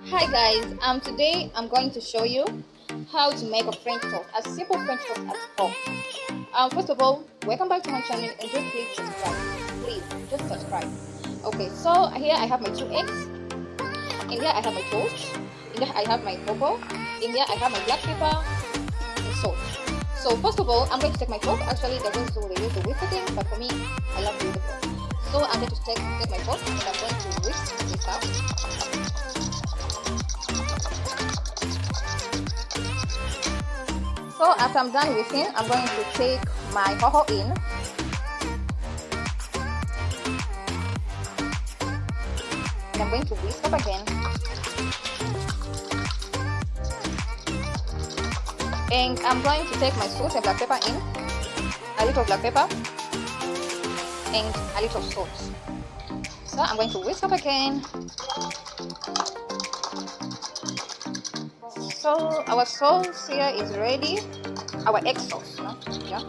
Hi guys, today I'm going to show you how to make a French toast, a simple French toast at home. First of all, welcome back to my channel and just please subscribe. Please, just subscribe. Okay, so here I have my 2 eggs. In here I have my toast. In here I have my cocoa. In here I have my black pepper and salt. So first of all, I'm going to take my fork. Actually, they're going to use the whisker thing, but for me, I love to use the fork. So I'm going to take my fork and I'm going to whisk this up. So after I'm done whisking, I'm going to take my cocoa in. And I'm going to whisk up again. And I'm going to take my salt and black pepper in. A little black pepper. And a little salt. So I'm going to whisk up again. So our sauce here is ready, our egg sauce, yeah.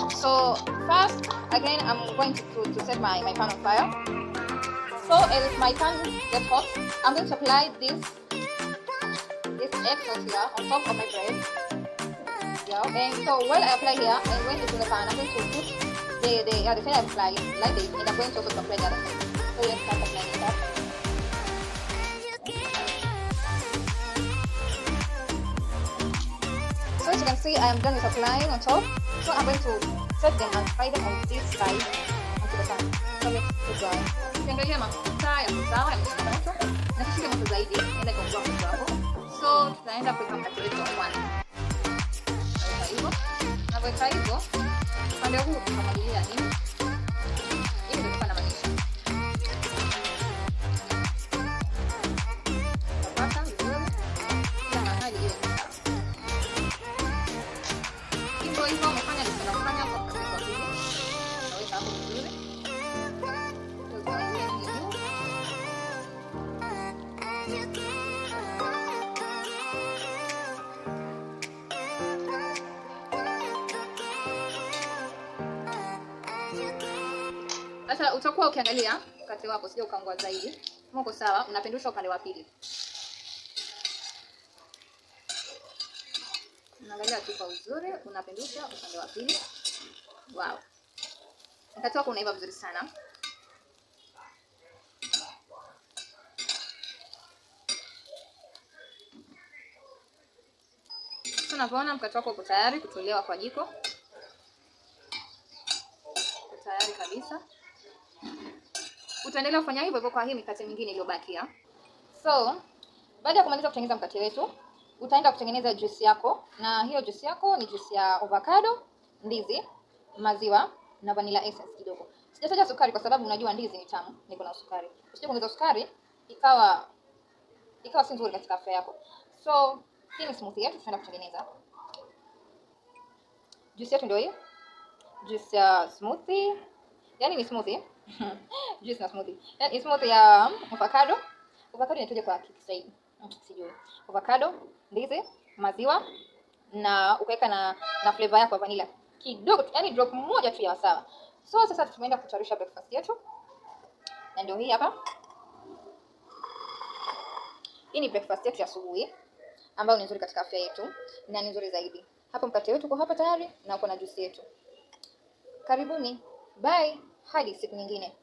So first, again, I'm going to set my pan on fire. So as my pan gets hot, I'm going to apply this egg sauce here on top of my bread. Yeah, and so while I apply here, and when it's in the pan, I'm going to put the side I apply like this, and I'm going to also apply the other side. So let's start applying that. So as you can see, I am done with applying on top. So I'm going to set them and fry them on this side onto the pan. So let's keep going. Ukiangalia mafuta yako sawa, yameshika moto. Na kishike moto zaidi, enda kuongeza moto wako. So tutaenda kuweka mkate wetu on one. Naweka hivyo. Naweka hivyo. Upande huu tutamwagilia nini? Hivi ndio tufanya manisha. Tapata vizuri. Kila mahali iwe sawa. Hivyo umefanya tunafanya kwa kwa hivi. Naweka hapo vizuri. Sasa utakuwa ukiangalia mkate wako sio ukaangwa zaidi. Kama uko sawa, unapindusha upande wa pili. Unaangalia tu kwa uzuri, unapindusha upande wa pili. Wow. Mkate wako unaiva vizuri sana. Sasa unapoona mkate wako uko tayari kutolewa kwa jiko. Uko tayari kabisa. Utaendelea kufanya hivyo kwa hii mikate mingine iliyobakia. So, baada ya kumaliza kutengeneza mkate wetu, utaenda kutengeneza juice yako, na hiyo juice yako ni juice ya avocado, ndizi, maziwa na vanilla essence kidogo. Sijataja sukari kwa sababu unajua ndizi ni tamu, niko na sukari. Usije kuongeza sukari ikawa si nzuri katika afya yako. So, hii ni smoothie yetu tunaenda kutengeneza. Juice yetu ndio hii. Juice ya smoothie. Yaani ni smoothie. Juice na smoothie. Yaani smoothie ya avocado. Avocado inatoka kwa Kiswahili. Sijui. Avocado, ndizi, maziwa na ukaweka na flavor yako ya vanilla. Kidogo, yani drop moja tu ya sawa. So sasa tumeenda kutayarisha breakfast yetu. Na ndio hii hapa. Hii ni breakfast yetu ya asubuhi ambayo ni nzuri katika afya yetu na ni nzuri zaidi. Hapo mkate wetu uko hapa tayari na uko na juice yetu. Karibuni. Bye. Hadi siku nyingine.